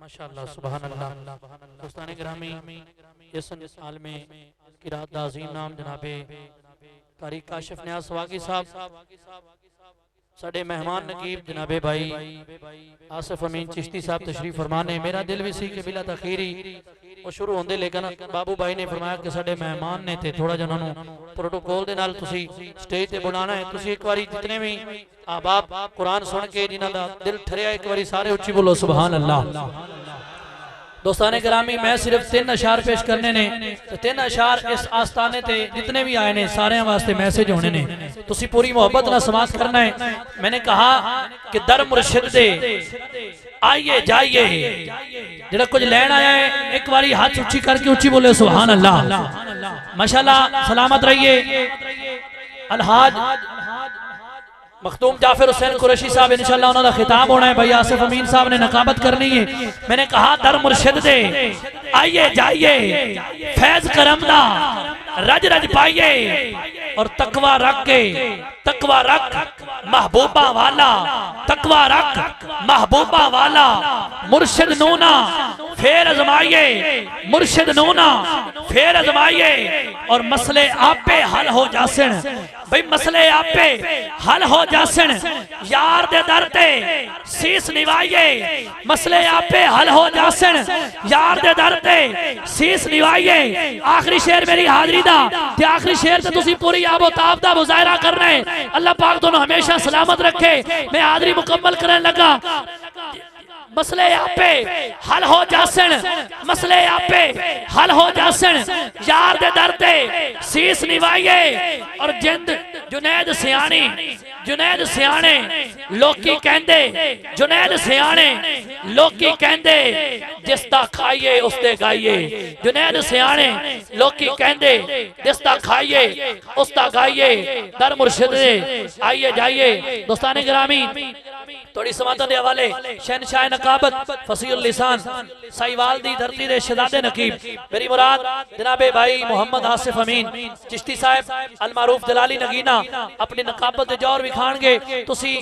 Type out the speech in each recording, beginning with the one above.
माशाअल्लाह सुभान अल्लाह। दोस्तान गिरामी, इस साल में किरात दा अज़ीम नाम जनाबे कारी काशिफ न्याज़ सवागी साहब, साडे मेहमान नकीब जनाबे भाई आसिफ अमीन चिश्ती साहब तशरीफ फरमाने। मेरा दिल भी सी कि बिला तखीरी वो शुरू होंदे, लेकिन बाबू भाई ने फरमाया कि साडे मेहमान ने ते थोड़ा जिन्हों प्रोटोकॉल दे नाल तुसी स्टेज ते बुलाना है। तुसी एक बारी जितने भी आबाब कुरान सुन के जिन्हां दा दिल ठरिया, एक बारी सारे उच्ची बोलो सुभान अल्लाह। दोस्ताने गिरामी, मैं सिर्फ 3 अशार पेश करने ने, 3 अशार इस आस्थाने ते जितने भी आए ने सारे वास्ते मैसेज होने ने। तुसी पूरी मोहब्बत ना समाज करना है। मैंने कहा कि दर मुर्शिद दे आइए जाइए, जेड़ा कुछ लैन आया है एक बारी हाथ उच्ची करके उच्ची बोले सुभान अल्लाह। माशाल्लाह, सलामत रहिए। अलहाज मखदूम जाफिर हुसैन कुरैशी साहब इंशाअल्लाह उन्होंने खिताब होना है। भाई आसिफ अमीन साहब ने नकाबत करनी है। मैंने कहा दर मुर्शिद दे आइए जाइए, फैज करम दा रज रज पाइए, और तकवा रख के, तकवा रख महबूबा वाला, तकवा रख महबूबा वाला, मुर्शिद नूना फेर अजमाइए, मुर्शिद नूना फेर अजमाइए, और मसले आपे हल हो जासन। भाई मसले आपे हल हो जासन, यार दे दर ते शीस निवाइए, मसले आपे हल हो जासन, यार दे दर ते शीस निवाइए। आखिरी शेर मेरी हाजरी दा ते आखिरी शेर ते तुसी पूरी आबोताब दा मुजाहरा करना है। अल्लाह पाक दोनों हमेशा सलामत रखे। मैं हाजरी मुकम्मल करने लगा। मसले आपे हल हो जासन, मसले आपे हल हो जासन, यार दे दर ते शीस निवाइए, और जिंद जुनैद सियाणी, जुनैद सियाणे लोकी कहंदे, जुनैद सियाणे लोकी कहंदे जिसदा खाइए उसदे गाइए, जुनैद सियाणे लोकी कहंदे जिसदा खाइए उसदा गाइए। दर मुर्शिद दे आइए जाइए। दोस्ताने गिरामी, थोड़ी समातों के हवाले शहनशाह नकाबत फसीहुल लिसान साहिवाल दी धरती दे शहजादे नकीब मेरी मुराद जनाबे भाई मोहम्मद आसिफ अमीन चिश्ती साहब अल मारूफ दलाली नगीना अपनी नकाबत दे जोर विखाणगे। तुसी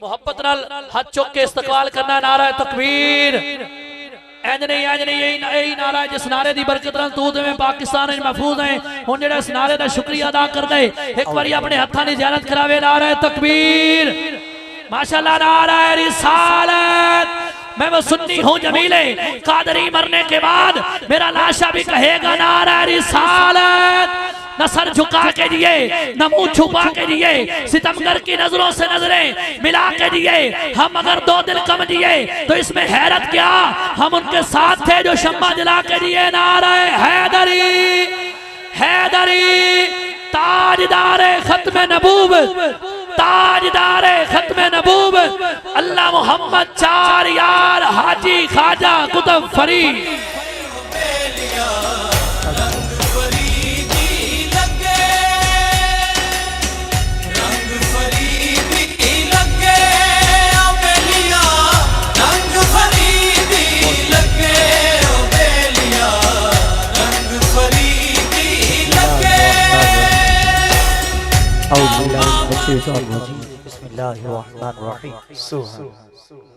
मोहब्बत नाल हाथ चुक के इस्तकबाल करना। नारा तकबीर। इंज नहीं यही नारा जिस नारे की बरकत नाल तू ते पाकिस्तान महफूज है। हुण जेड़ा इस नारे दा शुक्रिया अदा करदा है, एक बारी अपने हत्थां दी ज़ियारत करावे। नारा तकबीर। माशाल्लाह, नारा रिसालत। मैं वो सुन्नी हूँ जमीले, कादरी मरने के बाद मेरा लाशा भी कहेगा नारा रिसालत। न सर झुका के दिए, न मुंह छुपा के दिए, सितमगर की नजरों से नजरें मिला के दिए। हम अगर 2 दिन कम दिए तो इसमें हैरत क्या, हम उनके साथ थे जो शम्मा जला के दिए। नारा हैदरी, हैदरी ताजदारे खत्म नबूवत, ताजदारे खत्म नबूवत, अल्लाह मोहम्मद 4 यार हाजी ख्वाजा कुतुब फरीद।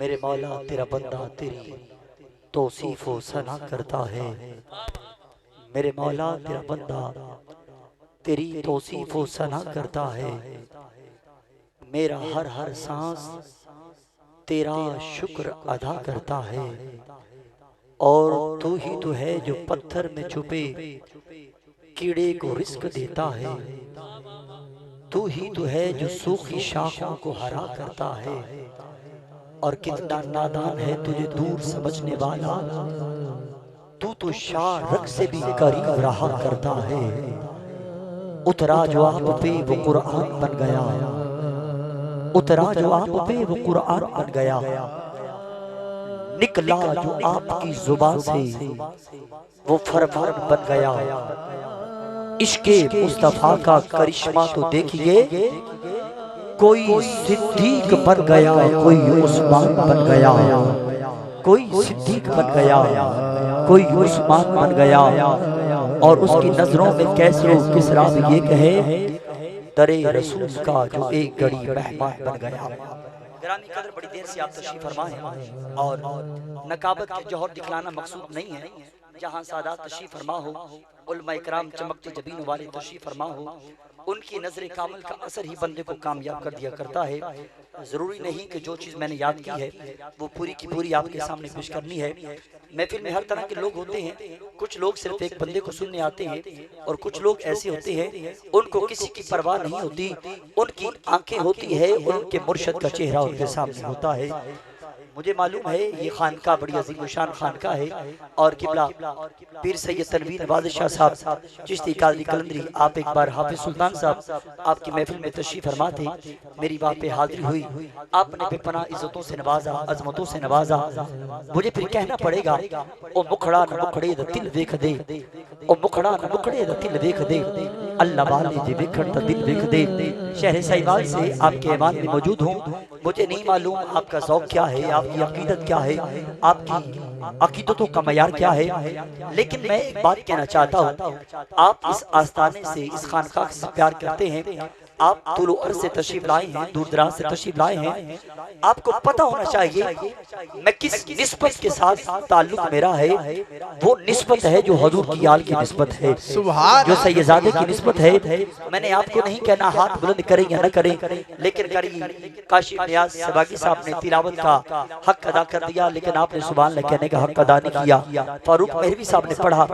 मेरे मौला तेरा बंदा तेरी तौसीफ व सना करता है। मेरे मौला तेरा बंदा तेरी तौसीफ व सना करता है। मेरा हर हर सांस तेरा शुक्र अदा करता है। और तू ही तो है जो पत्थर में छुपे कीड़े को रिस्क देता है। तू ही तो है जो सूखी शाखों को हरा करता है। और कितना नादान है तुझे दूर समझने वाला, तू तो शाह रग से भी करीब रहा करता है। उतरा जो आप पे वो कुरान बन गया, उतरा जो आप पे वो कुरान बन गया। निकला जो आपकी जुबान से वो फरमान बन गया। इश्के मुस्तफा का करिश्मा तो देखिए, कोई सिद्दीक बन गया, कोई उस्मान बन गया, कोई सिद्दीक बन गया, कोई उस्मान बन गया। और उसकी नजरों में कैसे किसरा भी ये कहे दरे रसूल का जो एक घड़ी मेहमान बन गया। ग्रामी कदर बड़ी देर से आप तशरीफ फरमा हैं और नकाबत के जौहर दिखलाना मकसूद नहीं है। जहाँ सादात तशरीफ फरमा हो, उलमा इकराम चमकते जबीन वाले तशरीफ फरमा हो, उनकी नजर कामिल का असर ही बंदे को कामयाब कर दिया करता है। जरूरी नहीं कि जो चीज़ मैंने याद की है वो पूरी की पूरी आपके सामने पेश करनी है। महफिल में हर तरह के लोग होते हैं। कुछ लोग सिर्फ एक बंदे को सुनने आते हैं और कुछ लोग ऐसे होते हैं उनको किसी की परवाह नहीं होती। उनकी आंखें होती है, उनके मुर्शद का चेहरा उनके सामने होता है। मुझे मालूम है ये खानका बड़ी अजीम शान खानका है और किबला पीर सैयद तनवीर बादशाह साहब चिश्ती कादरी कलंदरी, आप एक बार हाफिज सुल्तान साहब आपकी महफिल में तशरीफ फरमा थे। मेरी बात पे हाजिरी हुई, आपने बेपनाह इज्जतों से नवाजा, अजमतों से नवाजा। मुझे फिर कहना पड़ेगा ओ मुखड़ा न मुखड़े द दिल देख दे, ओ मुखड़ा न मुखड़े द दिल देख दे, अल्लाह वाले जे विखड़ द दिल देख दे। शहर साहिवाल से आपके ऐवान में मौजूद हूँ। मुझे नहीं मालूम आपका ज़ौक़ क्या है, आपकी अकीदत क्या है, आपकी अकीदतों का मयार क्या है, लेकिन मैं एक बात कहना चाहता हूँ। आप इस आस्थाने से, इस खानकाह से प्यार करते हैं। आप तुलो अर्ज़ से तशरीफ लाए हैं, दूर दराज से तशरीफ लाए हैं। आपको पता होना चाहिए मैं किस निस्बत के साथ ताल्लुक मेरा है। वो निस्बत है जो हजूर की आल की निस्बत है, जो सैयदादे की निस्बत है। मैंने आपको नहीं कहना हाथ बुलंद करें या न करें, लेकिन करी काशिफ नियाज सबागी साहब ने तिलावत का हक अदा कर दिया, लेकिन आपने सुभान अल्लाह कहने का हक अदा नहीं किया। फारूक मेहरवी साहब ने पढ़ा,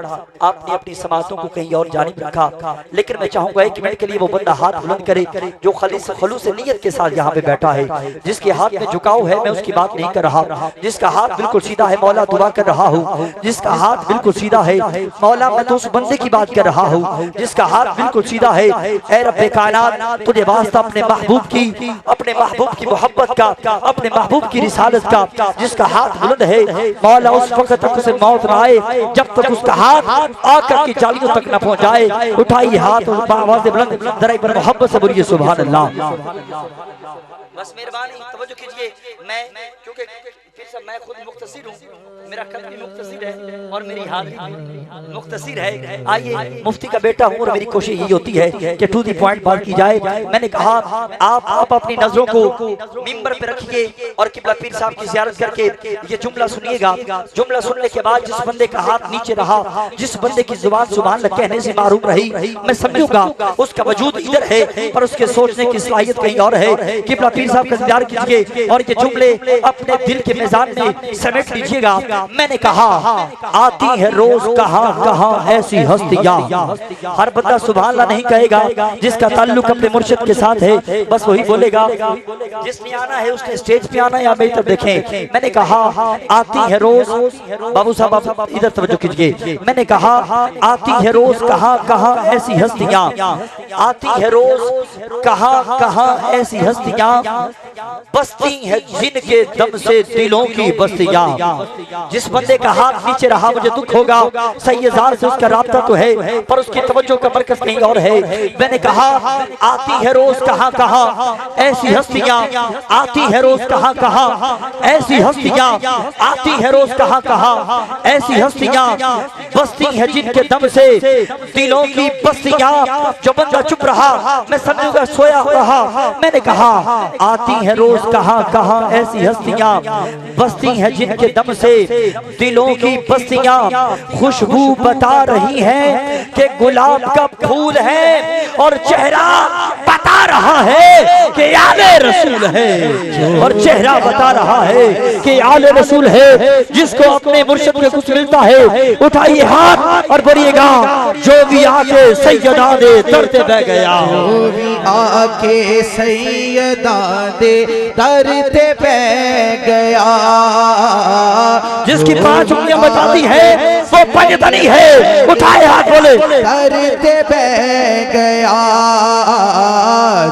आपने अपनी समातों को कहीं और जानिब रखा। लेकिन मैं चाहूंगा एक मिनट के लिए वो बंदा हाथ बुलंद करे जो खलूस नियत के साथ यहाँ पे बैठा है, जिसके हाथ में झुकाव है। मैं उसकी बात नहीं कर रहा, जिसका हाथ बिल्कुल सीधा है मौला दुआ कर रहा हूँ। जिसका हाथ बिल्कुल सीधा है मौला, मैं तो उस बंदे की बात कर रहा हूँ जिसका हाथ बिल्कुल सीधा है। ऐ रब्बे कायनात, तुझे वास्ता अपने महबूब की मोहब्बत का, अपने महबूब की रिसालत का, जिसका हाथ बुलंद है मौला, उस वक्त तक उसे मौत न आए जब तक उसका हाथ आकर की जालियों तक न पहुँच जाए। उठाइए हाथ और आवाज़ बुलंद जरा एक बार मोहब्बत से बोलिए सुभान अल्लाह। बस मेहरबानी तवज्जो कीजिए। मैं क्योंकि फिर से मैं खुद मुख्तसिर हूँ, मेरा कद भी मुख्तसिर है और मेरी हालत भी मुख्तसिर है। आइए, मुफ्ती का बेटा हूँ और मेरी कोशिश यही होती है कि टू दी पॉइंट बात की जाए। मैंने कहा आप अपनी नजरों को मिंबर पे रखिए और किबला पीर साहब की ज़ियारत करके ये जुमला सुनिएगा। जुमला सुनने के बाद जिस बंदे का हाथ नीचे रहा, जिस बंदे की जुबान सुभान अल्लाह कहने से मारूम रही, मैं समझूंगा उसका वजूद इधर है पर उसके सोचने की सलाहियत कहीं और है। किबला पीर साहब का इंतजार कीजिए और ये जुमले अपने दिल के मिजान में समेट लीजिएगा। मैंने कहा आती है रोज कहां कहां ऐसी हस्तियां। हर बंदा सुभान अल्लाह नहीं कहेगा, जिसका ताल्लुक अपने मुर्शिद के साथ है बस वही बोलेगा। जिसने आना है उसने स्टेज पे आना है, या मेरी तरफ देखें। मैंने कहा आती है रोज, बाबू साहब आप इधर तवज्जो कीजिए। मैंने कहा आती है रोज कहां कहां ऐसी हस्तियां, आती है रोज कहां कहां ऐसी हस्तियां, बसती है जिनके दम से दिलों की बस्तियां। जिस बंदे का हाथ नीचे रहा मुझे दुख होगा, सैयदार से उसका राब्ता तो है पर उसकी तवज्जो का मरकज कहीं और है। मैंने कहा आती है रोज कहां कहां ऐसी हस्तियां, आती है रोज कहां कहां ऐसी हस्तियां, आती है रोज कहां कहां ऐसी हस्तियां, बसती है जिनके दम से दिलों की बस्तियां। जो बंदा चुप रहा मैं समझूंगा सोया रहा। मैंने कहा आती है रोज कहां कहां ऐसी हस्तियां, बसती है जिनके दम से दिलों की बस्तियां। खुशबू बता रही है कि गुलाब का फूल है और चेहरा बता रहा है कि आले रसूल है, और चेहरा बता रहा है कि आले रसूल है। जिसको अपने मुर्शिद में कुछ मिलता है उठाइए हाथ और बोलिएगा जो भी आके सैयदा दे दरते बह गया, जो भी आके सैयदा दे दरते बह गया। जिसकी 5 उंगलियां बताती है वो पंजतनी है, उठाए हाथ बोले दरते बह गया।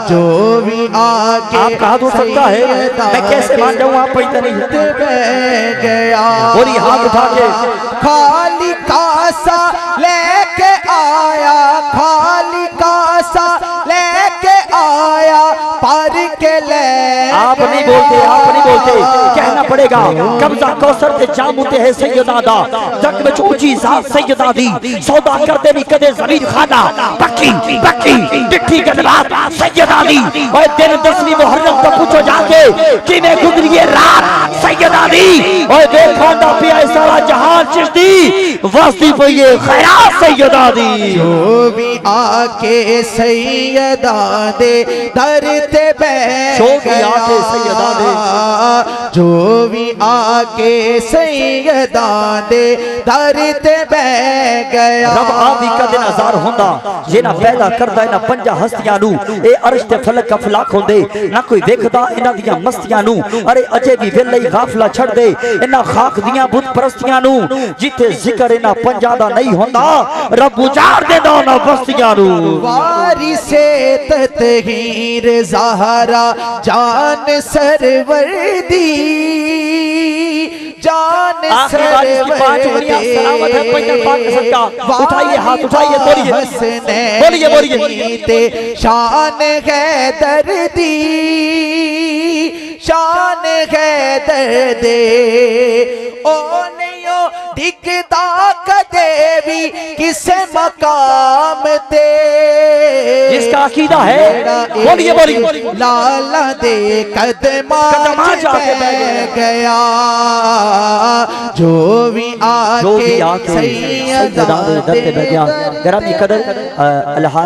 जो भी आके आपका हाथ उठ सकता है, मैं कैसे मान जाऊं आप पंजतनी बह गया। बोली हाथ उठा के खाली कासा लेके आया, खाली कासा लेके आया, पार के ले आप नहीं बोलते, आप नहीं बोलते, कहना पड़ेगा। कब्जा कौसर ते जाम उते है सैयदा दा, जग में ऊंची जात सैयदा दी, सौदा करते भी कदे जमीन खाना, पक्की पक्की डिठी गदबात सैयदा दी। ओए दिन 10वीं मुहर्रम को पूछो जाके किने गुजरी ये रात सैयदा दी। ओए देखो दा पिया सारा जहान चिश्ती वास्ती पइए खैरात सैयदा दी। जो भी आके सैयदा दे दर ते बैठ जो भी आके सैयदा दे दर ते बैठ गया। रब आदि का दिन हजार होंदा जे ना पैदा करदा इना पंजा हस्तियां नु, ए अर्श ते फलक अफलाक होंदे ना कोई देखदा इना दियां मस्तियां नु। अरे अजे भी वेले गाफला छड़ दे इना खाक दियां बुत परस्तियां नु, जिथे जिक्र इना पंजा दा नहीं होंदा रब उजाड़ देंदा ना बस्तियां नु। वारिसे ततहीर ज़हरा जान सरवर दी, जान सरवर उठाइए हाथ उठाइए, बोलिए बोलिए बोलिए। शान है दर्दी, शान है दर्दे ओ नहीं दिखता कदे भी किसे मकाम ते। जिसका अकीदा है बोलिए बोलिए। लाला दे कदमा जाके बैठ गया। जो भी आके सैयदा दे गरामी कदर